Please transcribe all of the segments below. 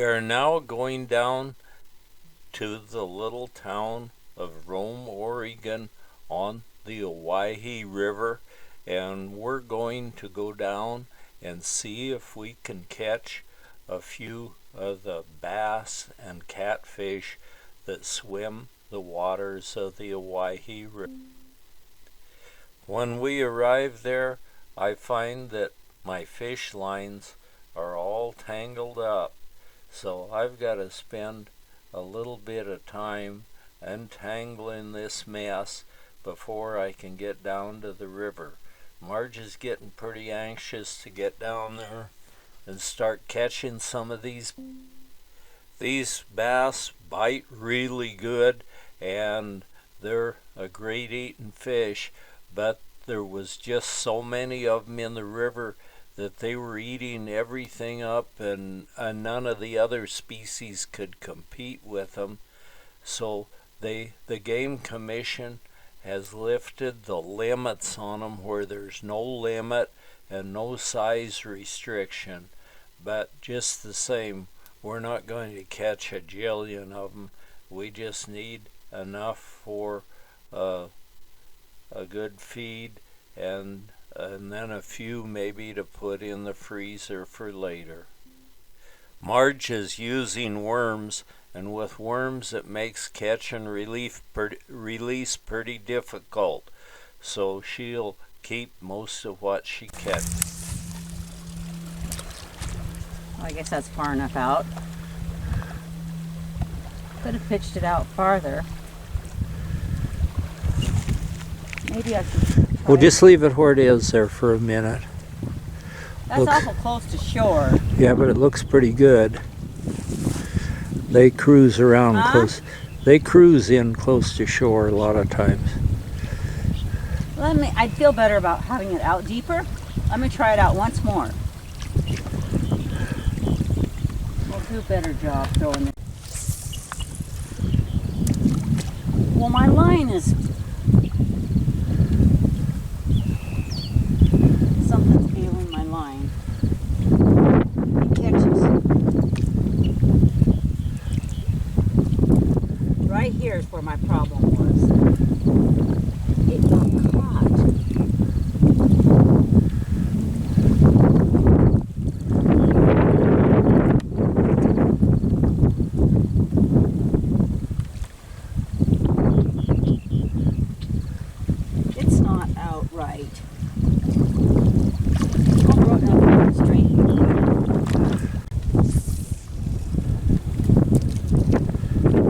We are now going down to the little town of Rome, Oregon on the Owyhee River, and we're going to go down and see if we can catch a few of the bass and catfish that swim the waters of the Owyhee River. When we arrive there, I find that my fish lines are all tangled up, so I've got to spend a little bit of time untangling this mess before I can get down to the river. Marge is getting pretty anxious to get down there and start catching some of these. These bass bite really good and they're a great eating fish, but there was just so many of them in the river that they were eating everything up, and none of the other species could compete with them. So the Game Commission has lifted the limits on them where there's no limit and no size restriction. But just the same, we're not going to catch a jillion of them. We just need enough for a good feed and then a few maybe to put in the freezer for later. Marge is using worms, and with worms it makes catch and release pretty difficult, so she'll keep most of what she catches. Well, I guess that's far enough out. Could have pitched it out farther. Maybe I could. We'll just leave it where it is there for a minute. That's awful close to shore. Yeah, but it looks pretty good. They cruise around close. They cruise in close to shore a lot of times. I'd feel better about having it out deeper. Let me try it out once more. We'll do a better job throwing it. Well, my line is... Something's ailing my line. It catches. Right here is where my problem was. It got caught. It's not out right.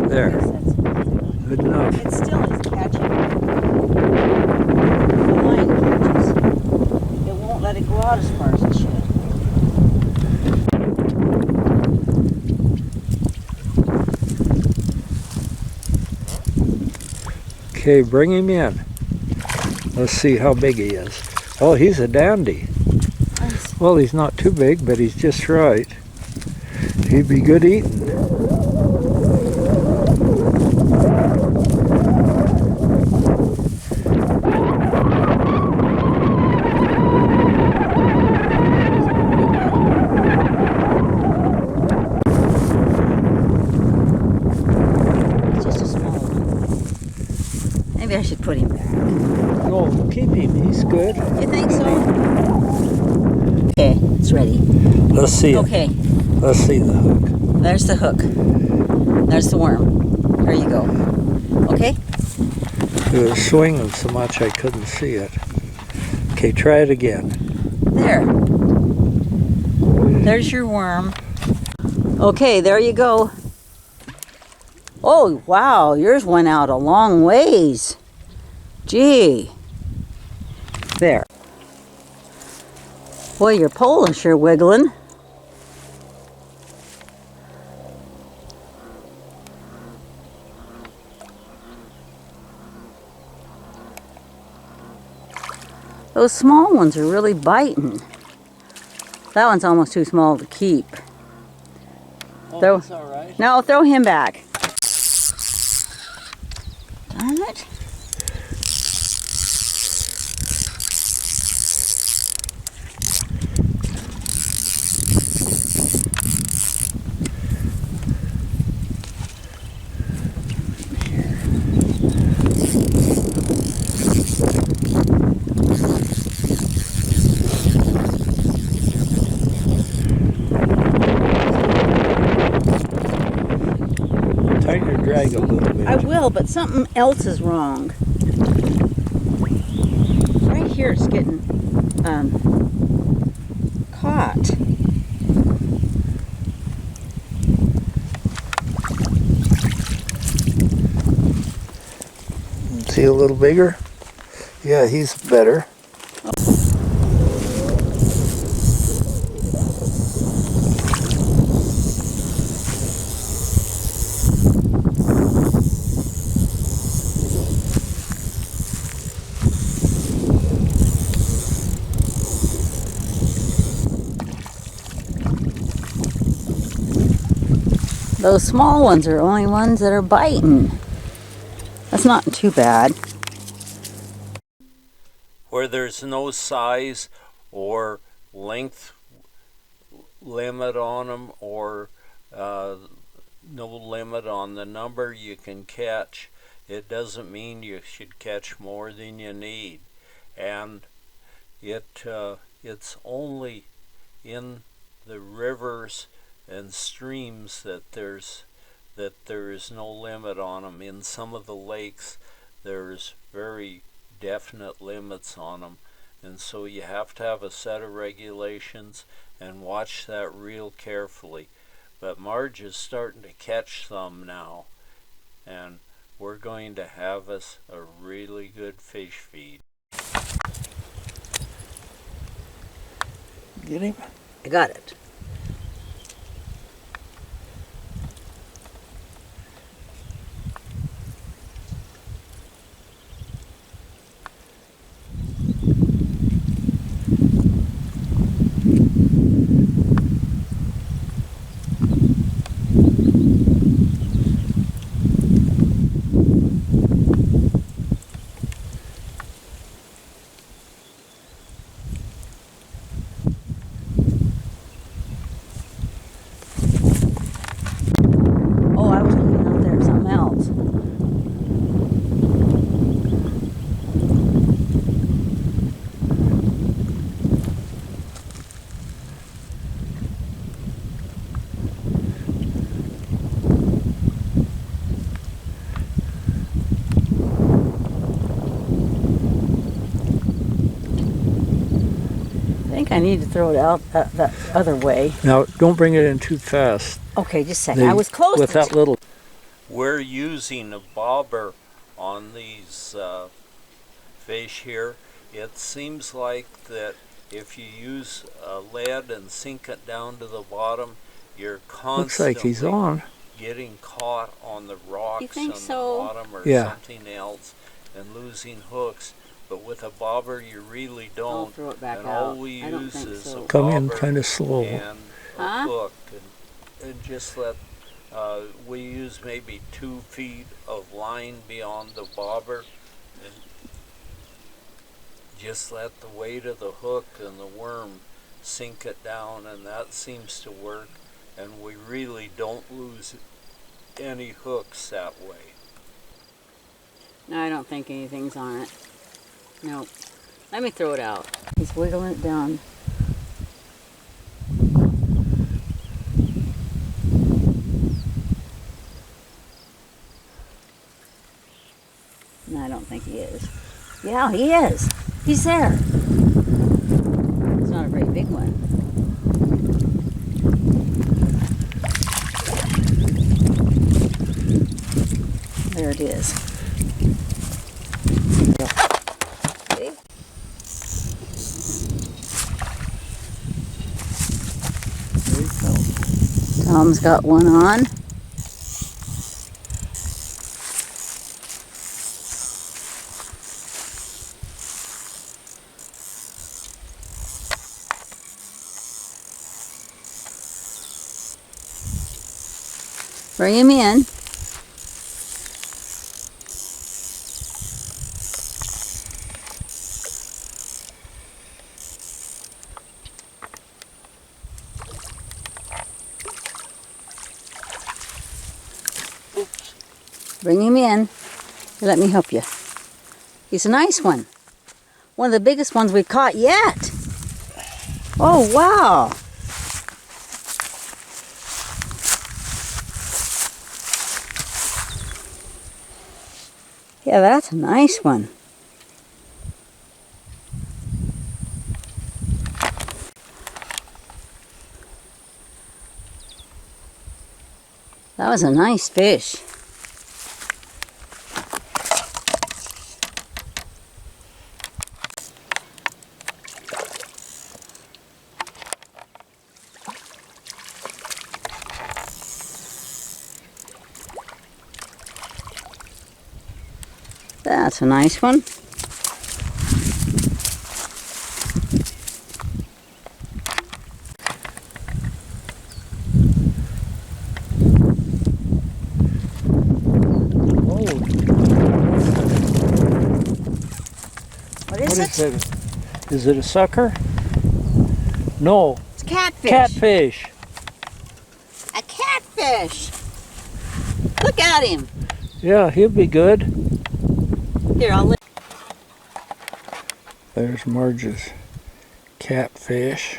There. Good enough. It still is catching. The line catches. It won't let it go out as far as it should. Okay, bring him in. Let's see how big he is. Oh, he's a dandy. Nice. Well, he's not too big, but he's just right. He'd be good eating. Maybe I should put him back. Oh, keep him. He's good. You think so? Okay, it's ready. Let's see it. Okay, Let's see the hook. there's the hook. There's the worm. There you go. Okay? It was swinging so much I couldn't see it. Okay, try it again. There. There's your worm. Okay, there you go. Oh, wow, yours went out a long ways. Gee. There. Boy, your pole is sure wiggling. Those small ones are really biting. That one's almost too small to keep. Oh, Throw, that's all right. no, throw him back. Darn it. drag a little bit. I will, but something else is wrong. Right here it's getting caught. See a little bigger? Yeah, he's better. Those small ones are the only ones that are biting. That's not too bad. Where there's no size or length limit on them, or no limit on the number you can catch, it doesn't mean you should catch more than you need. And it's only in the rivers and streams that there is no limit on them. In some of the lakes there's very definite limits on them, and so you have to have a set of regulations and watch that real carefully. But Marge is starting to catch some now, and we're going to have us a really good fish feed. Get him? I got it. I need to throw it out that other way. Now, don't bring it in too fast. Okay, just a second. I was close. With that little. We're using a bobber on these fish here. It seems like that if you use lead and sink it down to the bottom, you're constantly Looks like he's on. getting caught on the rocks on so? the bottom or Yeah. something else and losing hooks. But with a bobber, you really don't. I'll throw it back and out. all we I don't use think is so. a Come in bobber kind of slow. and a hook, and just let. We use maybe 2 feet of line beyond the bobber, and just let the weight of the hook and the worm sink it down, and that seems to work. And we really don't lose any hooks that way. No, I don't think anything's on it. Nope. Let me throw it out. He's wiggling it down. No, I don't think he is. Yeah, he is. He's there. It's not a very big one. There it is. See? There you go. Tom's got one on. Bring him in. Bring him in. Let me help you. He's a nice one. One of the biggest ones we've caught yet. Oh, wow. Yeah, that's a nice one. That was a nice fish. That's a nice one. What is it? Is it a sucker? No. It's catfish. Catfish. A catfish. Look at him. Yeah, he'll be good. Here, I'll lift. There's Marge's catfish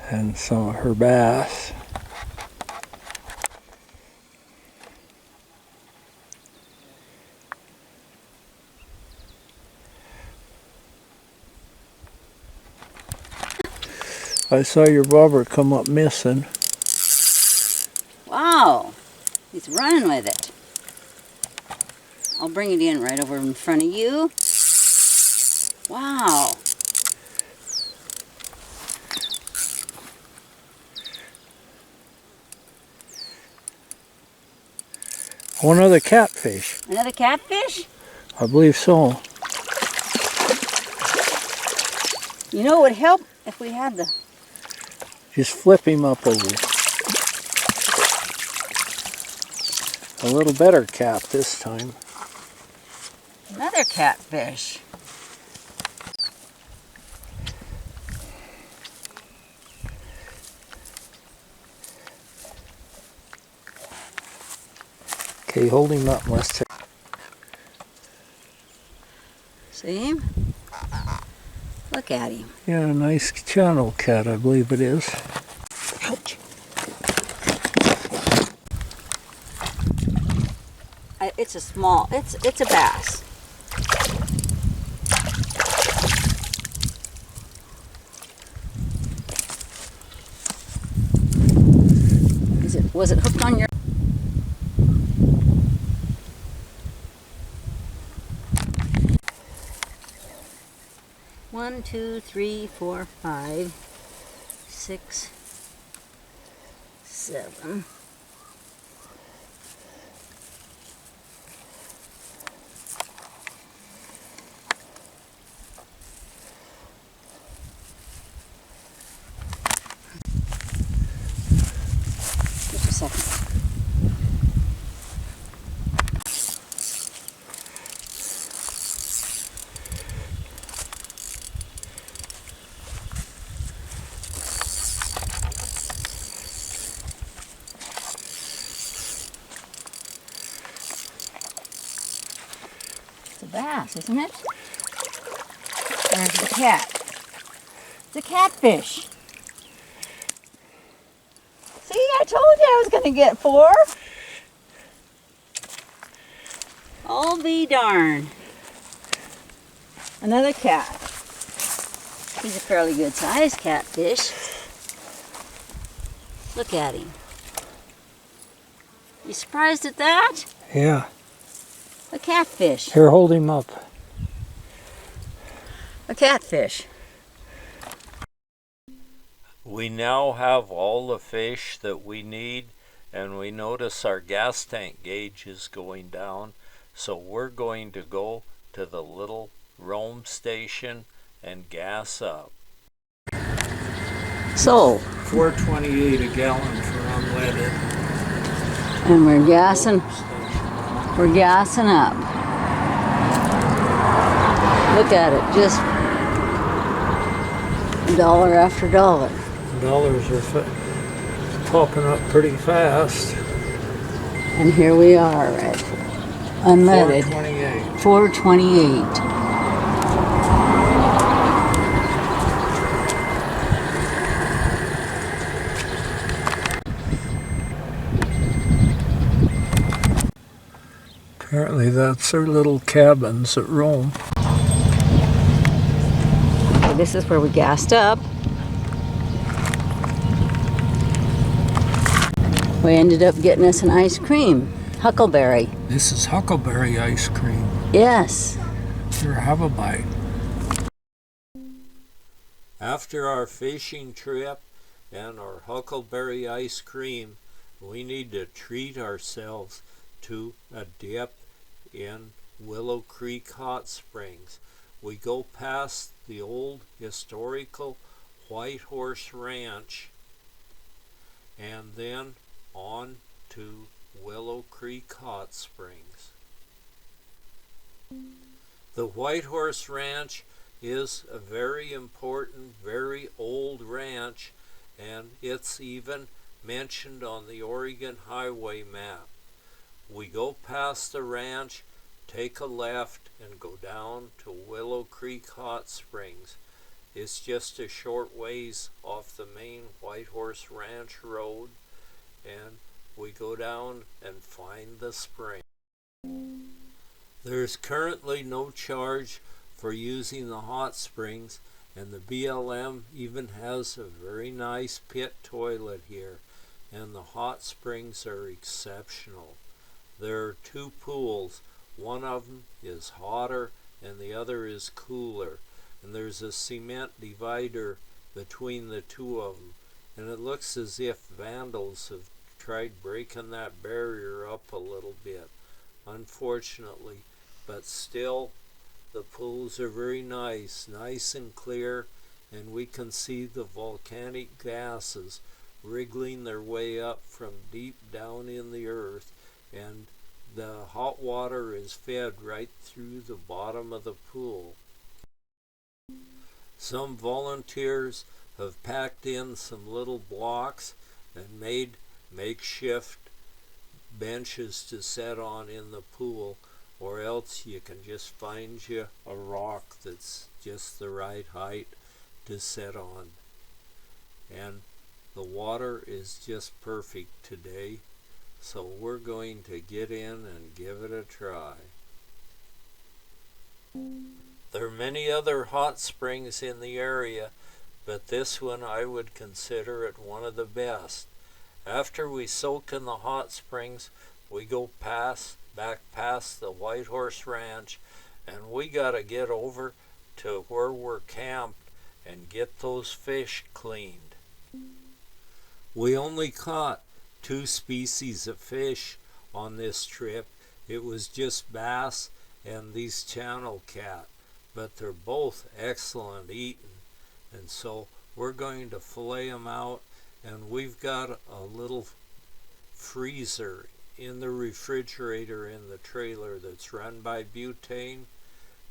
and some of her bass. I saw your bobber come up missing. Wow. He's running with it. I'll bring it in right over in front of you. Wow. One other catfish. Another catfish? I believe so. You know, it would help if we had the... Just flip him up over. A little better cap this time. Another catfish. Okay, hold him up. Let's check. See him? Look at him. Yeah, a nice channel cat, I believe it is. Ouch. It's a small, it's a bass. Was it hooked on your... One, two, three, four, 5, 6, 7. Just a second. It's a bass, isn't it? There's the cat. It's a catfish. See, I told you I was going to get 4. I'll be darned. Another cat. He's a fairly good sized catfish. Look at him. You surprised at that? Yeah. A catfish. Here, hold him up. A catfish. We now have all the fish that we need, and we notice our gas tank gauge is going down, so we're going to go to the little roam station and gas up. So, $4.28 a gallon for unleaded. and we're gassing up. Look at it, just dollar after dollar. Dollars are popping up pretty fast. And here we are at unleaded. $4.28. Apparently that's their little cabins at Rome. Okay, this is where we gassed up. We ended up getting us an ice cream. Huckleberry. This is huckleberry ice cream. Yes. Here, have a bite. After our fishing trip and our huckleberry ice cream, we need to treat ourselves to a dip in Willow Creek Hot Springs. We go past the old historical White Horse Ranch and then on to Willow Creek Hot Springs. The White Horse Ranch is a very important, very old ranch, and it's even mentioned on the Oregon Highway map. We go past the ranch, take a left, and go down to Willow Creek Hot Springs. It's just a short ways off the main White Horse Ranch Road, and we go down and find the spring. There's currently no charge for using the hot springs, and the BLM even has a very nice pit toilet here, and the hot springs are exceptional. There are two pools. One of them is hotter and the other is cooler, and there's a cement divider between the two of them, and it looks as if vandals have tried breaking that barrier up a little bit, unfortunately, but still the pools are very nice and clear, and we can see the volcanic gases wriggling their way up from deep down in the earth, and the hot water is fed right through the bottom of the pool. Some volunteers have packed in some little blocks and made makeshift benches to sit on in the pool, or else you can just find you a rock that's just the right height to sit on. And the water is just perfect today, so we're going to get in and give it a try. There are many other hot springs in the area, but this one I would consider it one of the best. After we soak in the hot springs, we go back past the White Horse Ranch, and we gotta get over to where we're camped and get those fish cleaned. We only caught 2 species of fish on this trip. It was just bass and these channel cat, but they're both excellent eating, and so we're going to fillet them out, and we've got a little freezer in the refrigerator in the trailer that's run by butane,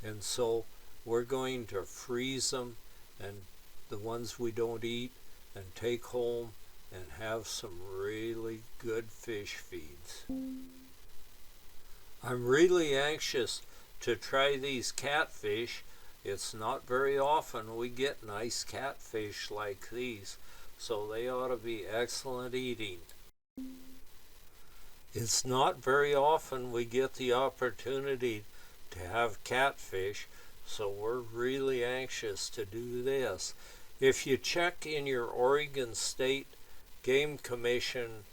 and so we're going to freeze them, and the ones we don't eat, and take home and have some really good fish feeds. I'm really anxious to try these catfish. It's not very often we get nice catfish like these, so they ought to be excellent eating. It's not very often we get the opportunity to have catfish, so we're really anxious to do this. If you check in your Oregon State Game Commission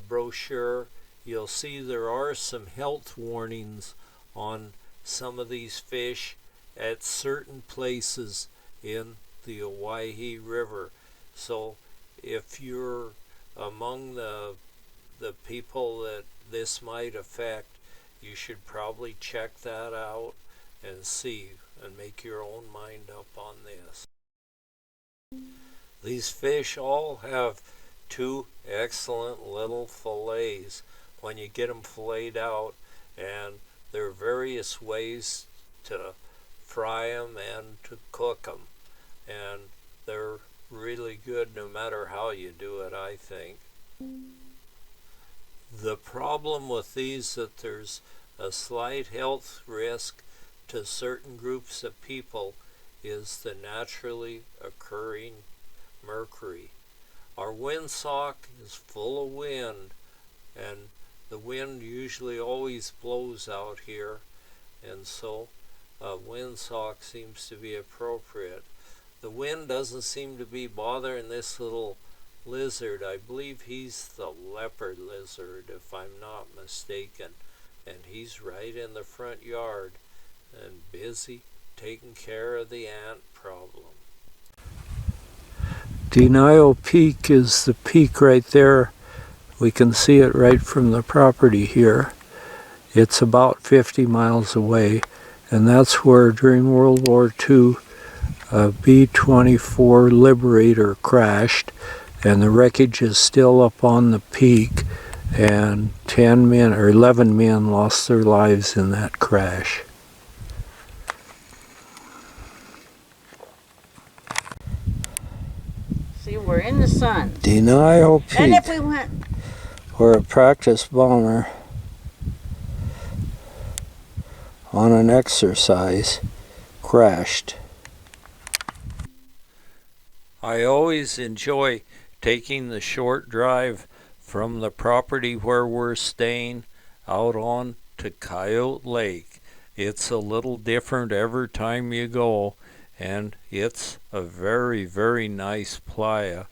brochure, you'll see there are some health warnings on some of these fish at certain places in the Owyhee River. So if you're among the people that this might affect, you should probably check that out and see and make your own mind up on this. These fish all have 2 excellent little fillets when you get them filleted out, and there are various ways to fry them and to cook them, and they're really good no matter how you do it, I think. The problem with these is that there's a slight health risk to certain groups of people is the naturally occurring mercury. Our windsock is full of wind, and The wind usually always blows out here, and so a windsock seems to be appropriate. The wind doesn't seem to be bothering this little lizard. I believe he's the leopard lizard, if I'm not mistaken, and he's right in the front yard and busy taking care of the ant problem. Denial Peak is the peak right there. We can see it right from the property here. It's about 50 miles away, and that's where during World War II a B-24 Liberator crashed, and the wreckage is still up on the peak, and 10 men or 11 men lost their lives in that crash. See, we're in the sun. Denial Peak, And if we went, where a practice bomber on an exercise crashed. I always enjoy taking the short drive from the property where we're staying out on to Coyote Lake. It's a little different every time you go, and it's a very, very nice playa.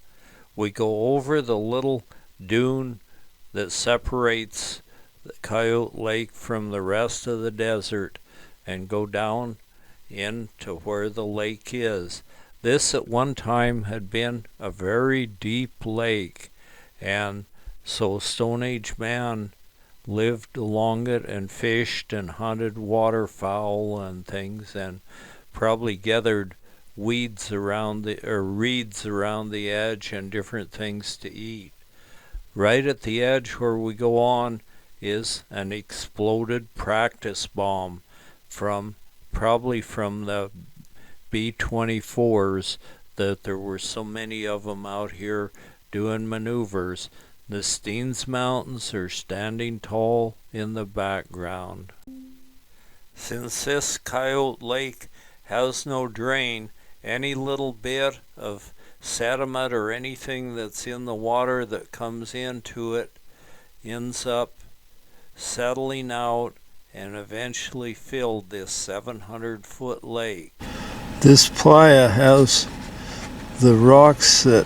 We go over the little dune that separates the Coyote Lake from the rest of the desert and go down into where the lake is. This at one time had been a very deep lake, and so Stone Age man lived along it and fished and hunted waterfowl and things, and probably gathered reeds around the edge and different things to eat. Right at the edge where we go on is an exploded practice bomb probably from the B-24s, that there were so many of them out here doing maneuvers. The Steens Mountains are standing tall in the background. Since this Coyote Lake has no drain, any little bit of sediment or anything that's in the water that comes into it ends up settling out and eventually filled this 700-foot lake. This playa has the rocks that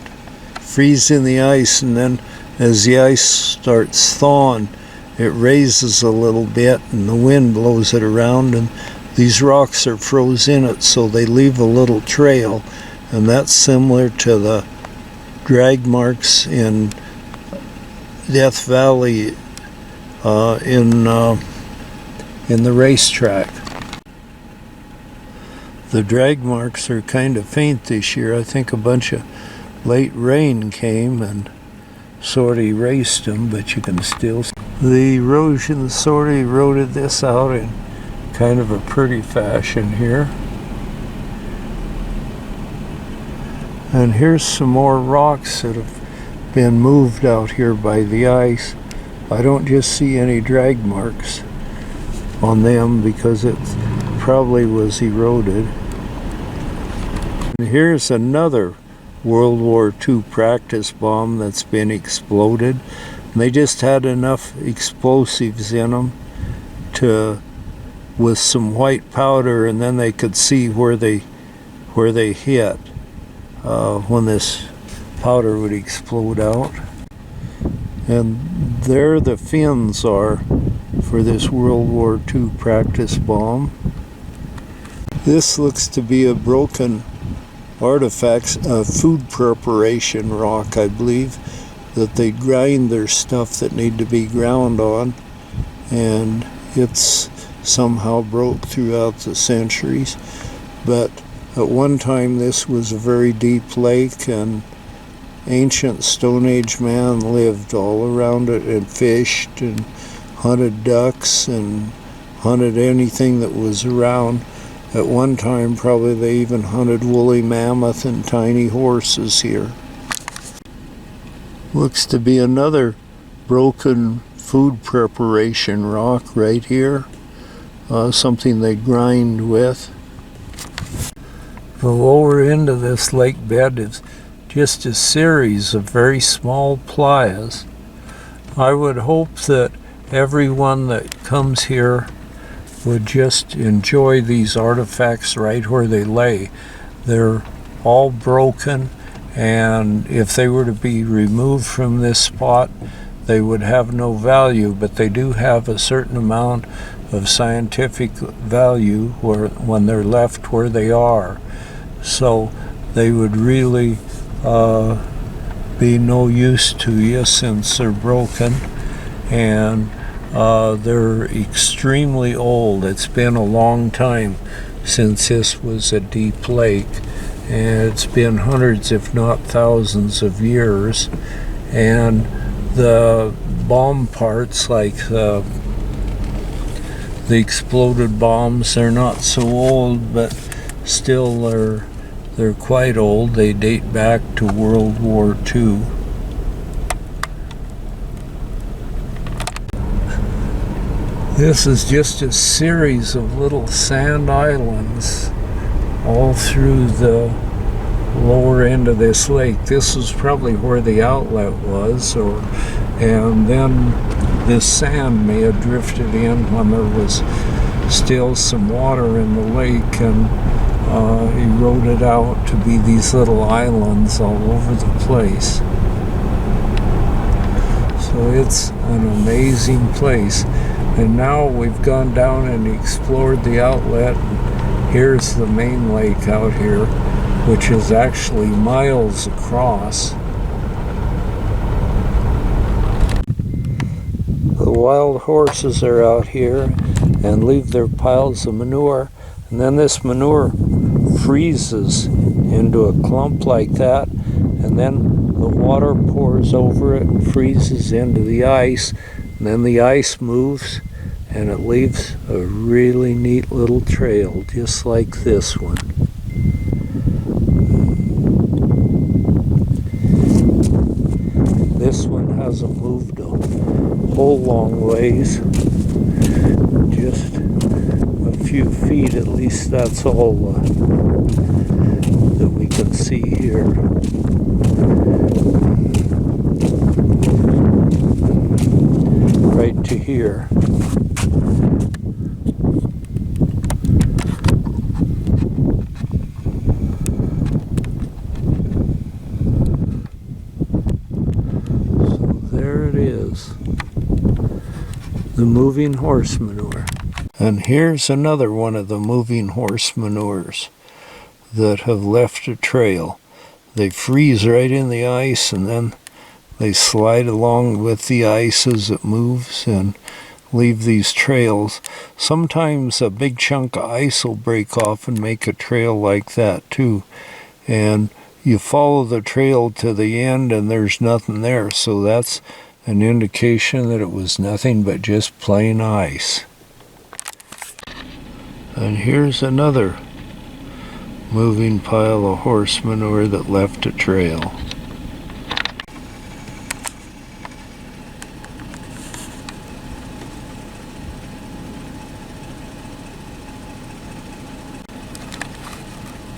freeze in the ice, and then as the ice starts thawing, it raises a little bit and the wind blows it around, and these rocks are froze in it, so they leave a little trail, and that's similar to the drag marks in Death Valley in the racetrack. The drag marks are kind of faint this year. I think a bunch of late rain came and sort of erased them, but you can still see. The erosion sort of eroded this out in kind of a pretty fashion here. And here's some more rocks that have been moved out here by the ice. I don't just see any drag marks on them because it probably was eroded. And here's another World War II practice bomb that's been exploded. And they just had enough explosives in them with some white powder, and then they could see where they hit when this powder would explode out. And there the fins are for this World War II practice bomb. This looks to be a broken artifacts of food preparation rock, I believe, that they grind their stuff that need to be ground on, and it's somehow broke throughout the centuries. But at one time this was a very deep lake, and ancient Stone Age man lived all around it and fished and hunted ducks and hunted anything that was around. At one time, probably they even hunted woolly mammoth and tiny horses here. Looks to be another broken food preparation rock right here. Something they grind with. The lower end of this lake bed is just a series of very small playas. I would hope that everyone that comes here would just enjoy these artifacts right where they lay. They're all broken, and if they were to be removed from this spot, they would have no value, but they do have a certain amount of scientific value when they're left where they are. So they would really be no use to you since they're broken, and they're extremely old. It's been a long time since this was a deep lake, and it's been hundreds if not thousands of years. And the bomb parts, like the exploded bombs, they're not so old, but still they're quite old. They date back to World War II. This is just a series of little sand islands all through the lower end of this lake. This is probably where the outlet was, and then this sand may have drifted in when there was still some water in the lake, and eroded out to be these little islands all over the place. So it's an amazing place. And now we've gone down and explored the outlet. Here's the main lake out here, which is actually miles across. The wild horses are out here and leave their piles of manure, and then this manure freezes into a clump like that, and then the water pours over it and freezes into the ice, and then the ice moves and it leaves a really neat little trail just like this one. This one hasn't moved a whole long ways, just a few feet, at least that's all that we can see here. Right to here. The moving horse manure. And here's another one of the moving horse manures that have left a trail. They freeze right in the ice, and then they slide along with the ice as it moves and leave these trails. Sometimes a big chunk of ice will break off and make a trail like that too. And you follow the trail to the end and there's nothing there, so that's an indication that it was nothing but just plain ice. And here's another moving pile of horse manure that left a trail.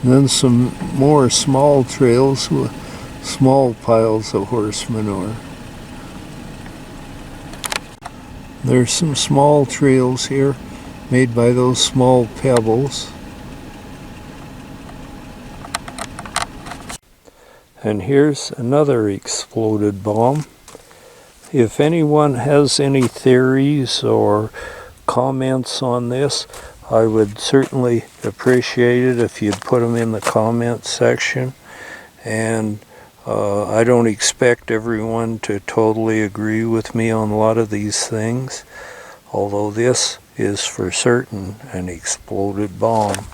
And then some more small trails with small piles of horse manure. There's some small trails here made by those small pebbles. And here's another exploded bomb. If anyone has any theories or comments on this, I would certainly appreciate it if you'd put them in the comment section. And I don't expect everyone to totally agree with me on a lot of these things, although this is for certain an exploded bomb.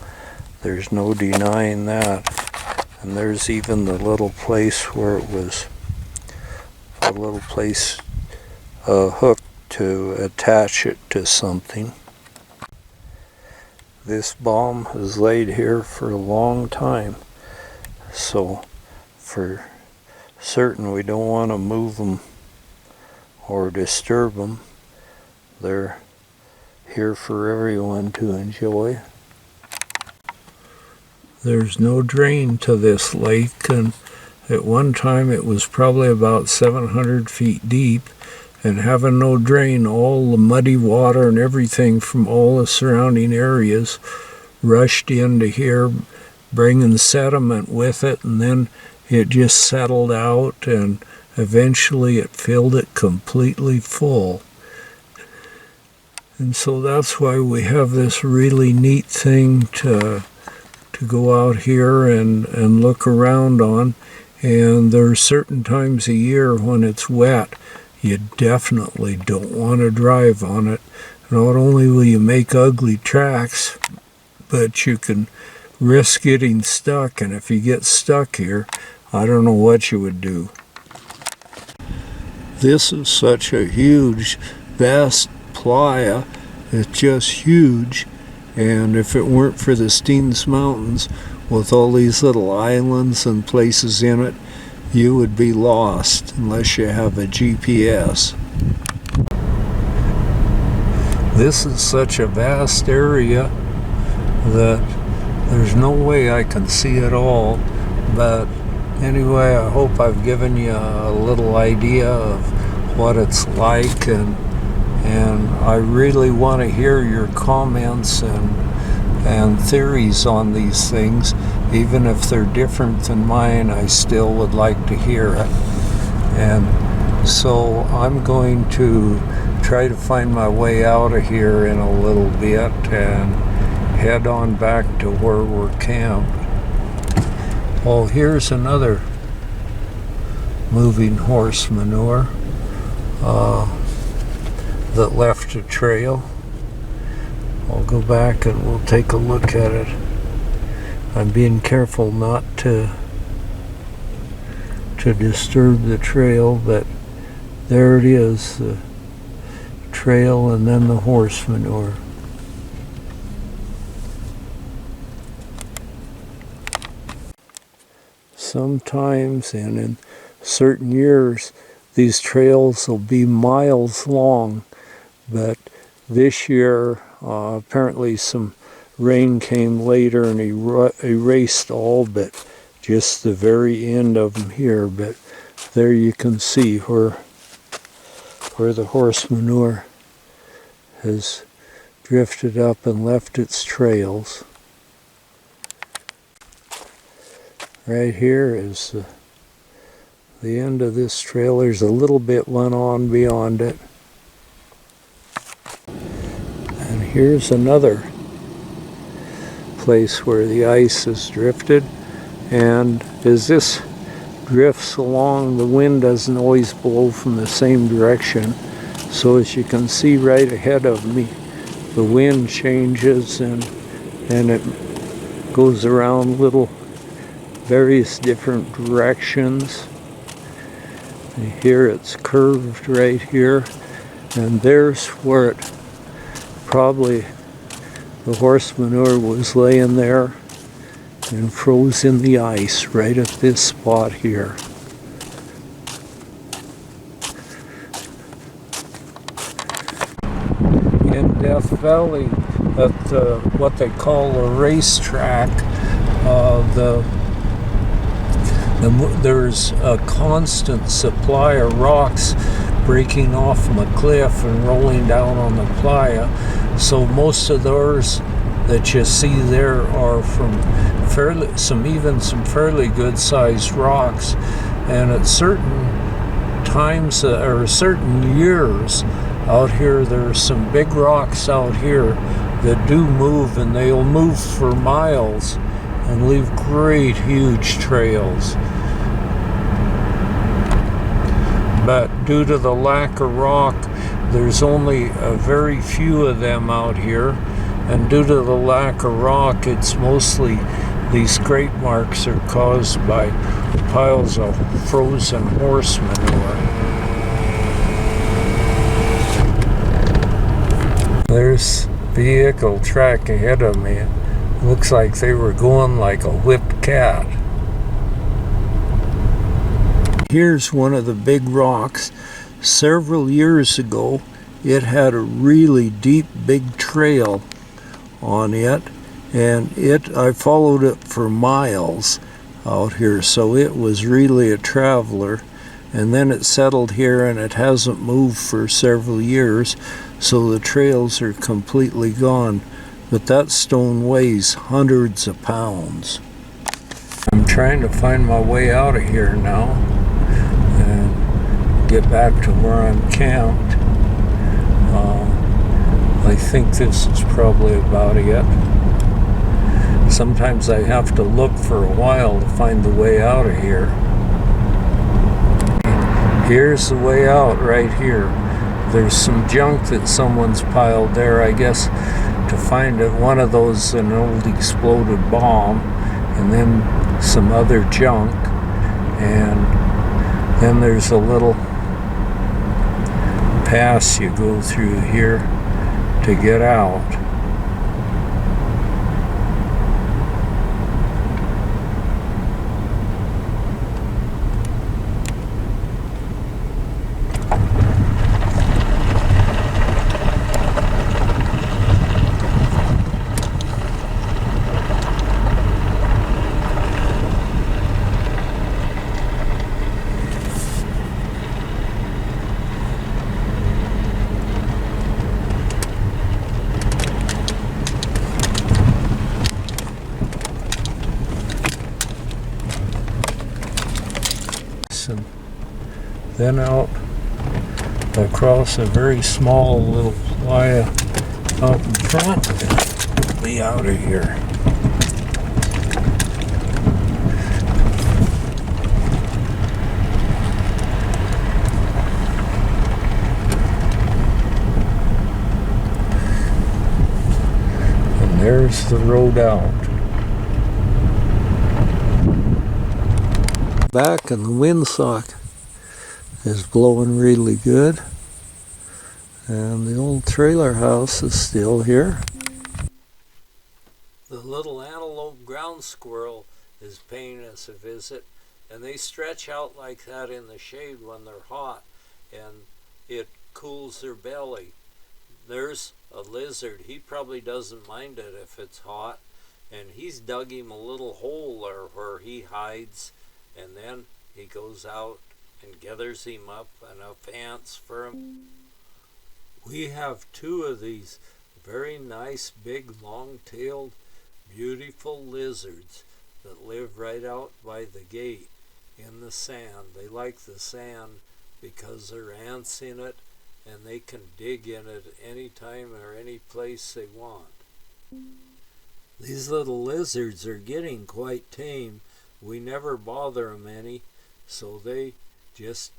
There's no denying that. And there's even the little place where it was a little place hooked to attach it to something. This bomb has laid here for a long time, so for certain we don't want to move them or disturb them. They're here for everyone to enjoy. There's no drain to this lake, and at one time it was probably about 700 feet deep, and having no drain, all the muddy water and everything from all the surrounding areas rushed into here, bringing sediment with it, and then it just settled out, and eventually it filled it completely full. And so that's why we have this really neat thing to go out here and look around on. And there are certain times a year when it's wet, you definitely don't want to drive on it. Not only will you make ugly tracks, but you can risk getting stuck. And if you get stuck here, I don't know what you would do. This is such a huge, vast playa. It's just huge. And if it weren't for the Steens Mountains, with all these little islands and places in it, you would be lost unless you have a GPS. This is such a vast area that there's no way I can see it all, but anyway, I hope I've given you a little idea of what it's like, and I really want to hear your comments and theories on these things. Even if they're different than mine, I still would like to hear it. And so I'm going to try to find my way out of here in a little bit and head on back to where we're camped. Oh, here's another moving horse manure that left a trail. I'll go back and we'll take a look at it. I'm being careful not to disturb the trail, but there it is, the trail and then the horse manure. Sometimes and in certain years these trails will be miles long, but this year apparently some rain came later and erased all but just the very end of them here. But there you can see where the horse manure has drifted up and left its trails. Right here is the end of this trail. There's a little bit went on beyond it. And here's another place where the ice has drifted. And as this drifts along, the wind doesn't always blow from the same direction. So as you can see right ahead of me, the wind changes and it goes around little various different directions. And here it's curved right here, and there's where it probably the horse manure was laying there and froze in the ice right at this spot here. In Death Valley, at what they call a racetrack, there's a constant supply of rocks breaking off from a cliff and rolling down on the playa. So most of those that you see there are from some fairly good sized rocks. And at certain times or certain years out here, there's some big rocks out here that do move, and they'll move for miles and leave great huge trails. But due to the lack of rock, there's only a very few of them out here, and due to the lack of rock, it's mostly these scrape marks are caused by piles of frozen horse manure. There's vehicle track ahead of me. It looks like they were going like a whipped cat. Here's one of the big rocks. Several years ago, it had a really deep, big trail on it, and I followed it for miles out here, so it was really a traveler. and then it settled here and it hasn't moved for several years, so the trails are completely gone. But that stone weighs hundreds of pounds. I'm trying to find my way out of here now and get back to where I'm camped. I think this is probably about it. Sometimes I have to look for a while to find the way out of here. Here's the way out right here. There's some junk that someone's piled there, I guess, to find it. One of those, an old exploded bomb, and then some other junk, and then there's a little pass you go through here to get out. And then out across a very small little playa out in front, and be out of here. And there's the road out. Back, and the windsock is blowing really good, and the old trailer house is still here. The little antelope ground squirrel is paying us a visit, and they stretch out like that in the shade when they're hot, and it cools their belly. There's a lizard. He probably doesn't mind it if it's hot, and he's dug him a little hole there where he hides. And then he goes out and gathers him up enough ants for him. We have two of these very nice, big, long-tailed, beautiful lizards that live right out by the gate in the sand. They like the sand because there are ants in it, and they can dig in it anytime or any place they want. These little lizards are getting quite tame. We never bother them any, so they just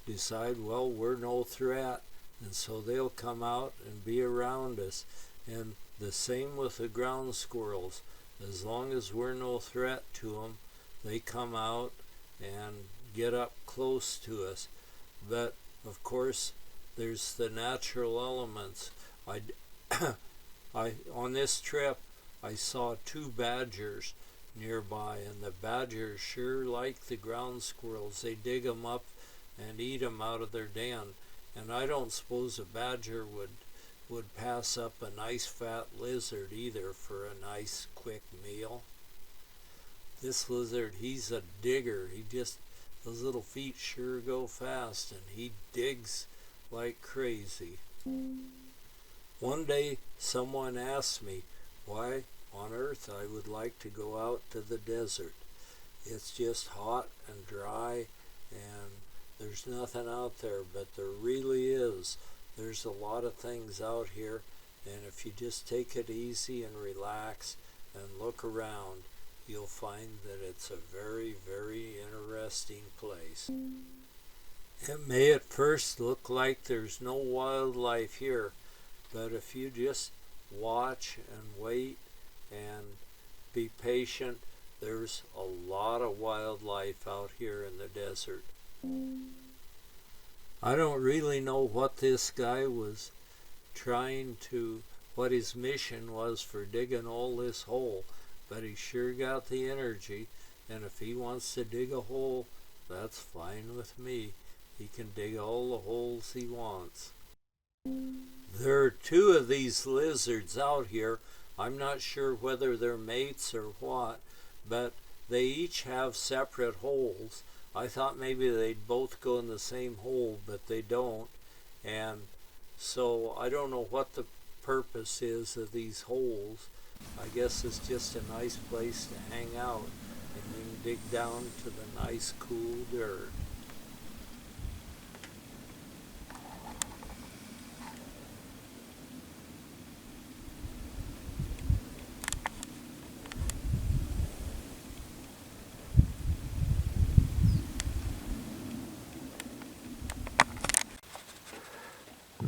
decide, well, we're no threat, and so they'll come out and be around us. And the same with the ground squirrels. As long as we're no threat to them, they come out and get up close to us. But of course, there's the natural elements. On this trip, I saw two badgers nearby, and the badgers sure like the ground squirrels. They dig them up and eat them out of their den, and I don't suppose a badger would pass up a nice fat lizard either for a nice quick meal. This lizard, he's a digger. Those little feet sure go fast, and he digs like crazy. One day someone asked me why on earth I would like to go out to the desert. It's just hot and dry, and there's nothing out there, but there really is. There's a lot of things out here, and if you just take it easy and relax and look around, you'll find that it's a very, very interesting place. It may at first look like there's no wildlife here, but if you just watch and wait and be patient, there's a lot of wildlife out here in the desert. I don't really know what this guy was what his mission was for digging all this hole, but he sure got the energy, and if he wants to dig a hole, that's fine with me. He can dig all the holes he wants. There are two of these lizards out here. I'm not sure whether they're mates or what, but they each have separate holes. I thought maybe they'd both go in the same hole, but they don't. And so I don't know what the purpose is of these holes. I guess it's just a nice place to hang out, and you can dig down to the nice cool dirt.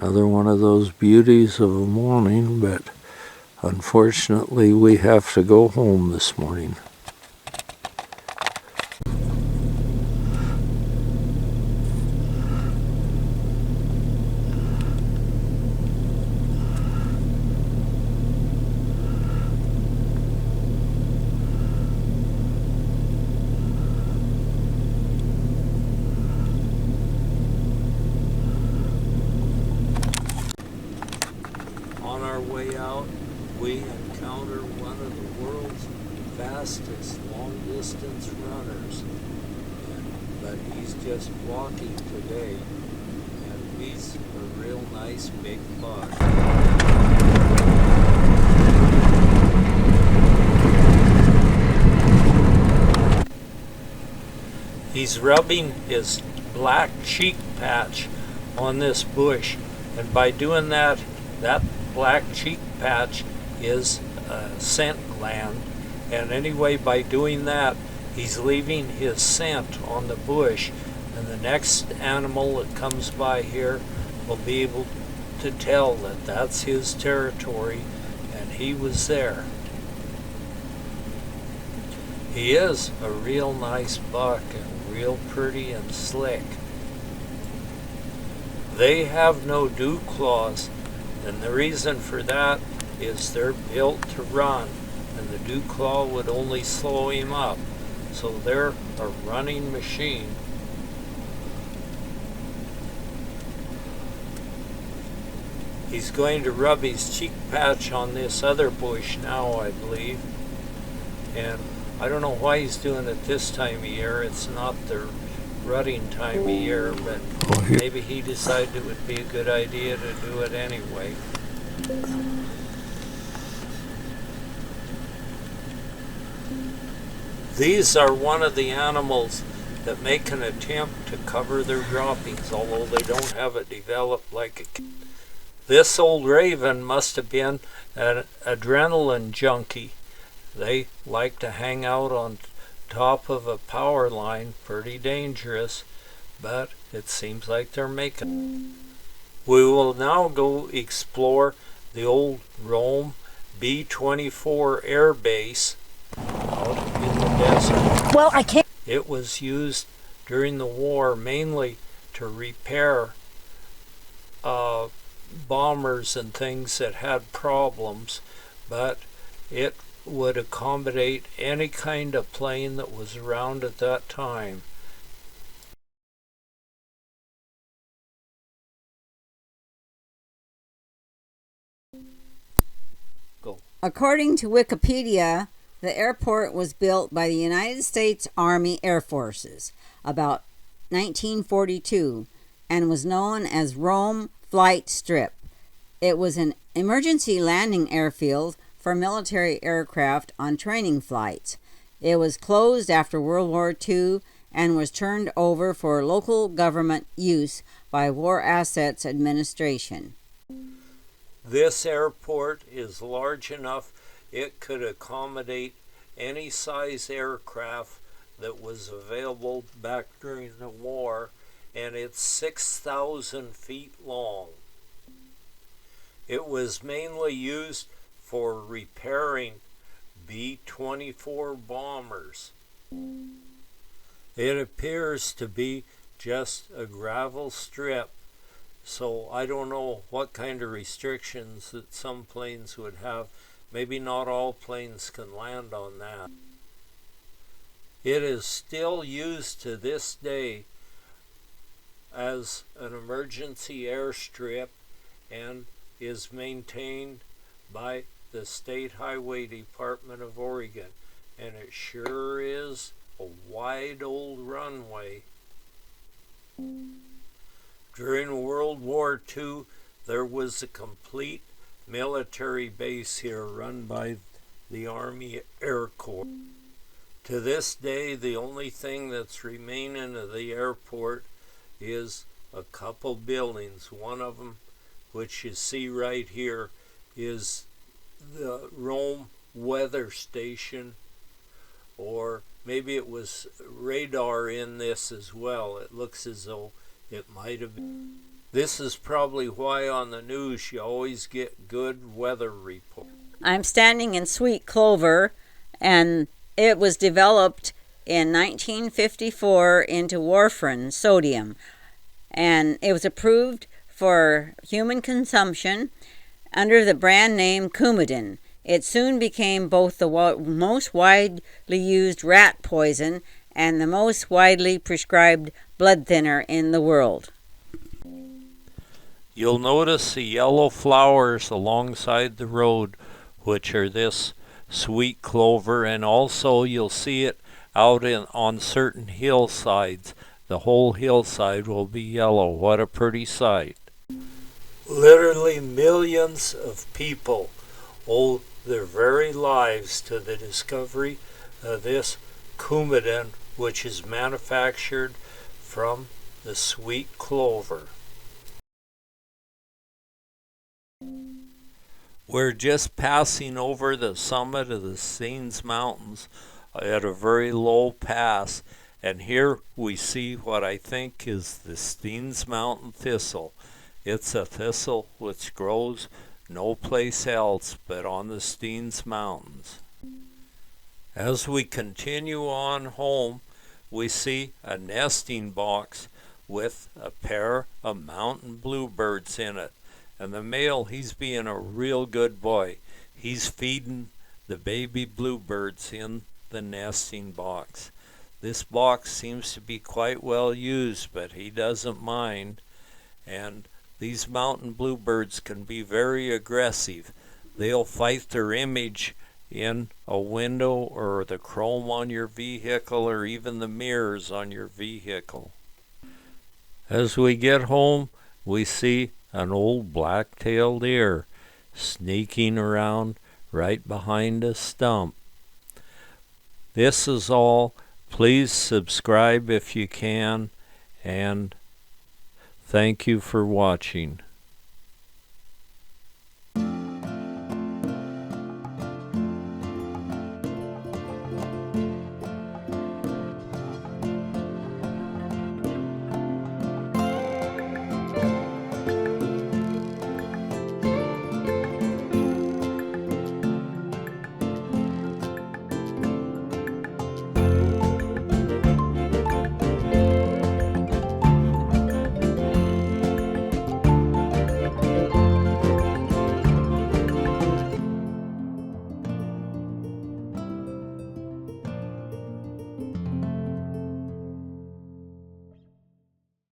Another one of those beauties of a morning, but unfortunately we have to go home this morning. On our way out, we encounter one of the world's fastest long-distance runners, but he's just walking today, and he's a real nice big buck. He's rubbing his black cheek patch on this bush, and by doing that, that black cheek patch is a scent gland, and anyway, by doing that, he's leaving his scent on the bush, and the next animal that comes by here will be able to tell that that's his territory, and he was there. He is a real nice buck and real pretty and slick. They have no dew claws, and the reason for that is they're built to run, and the dew claw would only slow him up. So they're a running machine. He's going to rub his cheek patch on this other bush now, I believe. And I don't know why he's doing it this time of year. It's not the rutting time of year, but maybe he decided it would be a good idea to do it anyway. These are one of the animals that make an attempt to cover their droppings, although they don't have it developed like a... This old raven must have been an adrenaline junkie. They like to hang out on top of a power line, pretty dangerous, but it seems like they're making. We will now go explore the old Rome B-24 Airbase out in the desert. Well, I can't. It was used during the war mainly to repair bombers and things that had problems, but it would accommodate any kind of plane that was around at that time. Go. According to Wikipedia, the airport was built by the United States Army Air Forces about 1942 and was known as Rome Flight Strip. It was an emergency landing airfield for military aircraft on training flights. It was closed after World War II and was turned over for local government use by War Assets Administration. This airport is large enough it could accommodate any size aircraft that was available back during the war, and it's 6,000 feet long. It was mainly used for repairing B-24 bombers. It appears to be just a gravel strip, so I don't know what kind of restrictions that some planes would have. Maybe not all planes can land on that. It is still used to this day as an emergency airstrip and is maintained by the State Highway Department of Oregon, and it sure is a wide old runway. During World War II, there was a complete military base here run by the Army Air Corps. To this day, the only thing that's remaining of the airport is a couple buildings. One of them, which you see right here, is the Rome weather station, or maybe it was radar in this as well. It looks as though it might have been. This is probably why on the news you always get good weather reports. I'm standing in Sweet Clover, and it was developed in 1954 into warfarin sodium, and it was approved for human consumption under the brand name Coumadin. It soon became both the most widely used rat poison and the most widely prescribed blood thinner in the world. You'll notice the yellow flowers alongside the road, which are this sweet clover, and also you'll see it out on certain hillsides. The whole hillside will be yellow. What a pretty sight. Literally millions of people owe their very lives to the discovery of this Coumadin, which is manufactured from the sweet clover. We're just passing over the summit of the Steens Mountains at a very low pass, and here we see what I think is the Steens Mountain thistle. It's a thistle which grows no place else but on the Steens Mountains. As we continue on home, we see a nesting box with a pair of mountain bluebirds in it. And the male, he's being a real good boy. He's feeding the baby bluebirds in the nesting box. This box seems to be quite well used, but he doesn't mind. And these mountain bluebirds can be very aggressive. They'll fight their image in a window or the chrome on your vehicle or even the mirrors on your vehicle. As we get home, we see an old black-tailed deer sneaking around right behind a stump. This is all. Please subscribe if you can, and thank you for watching.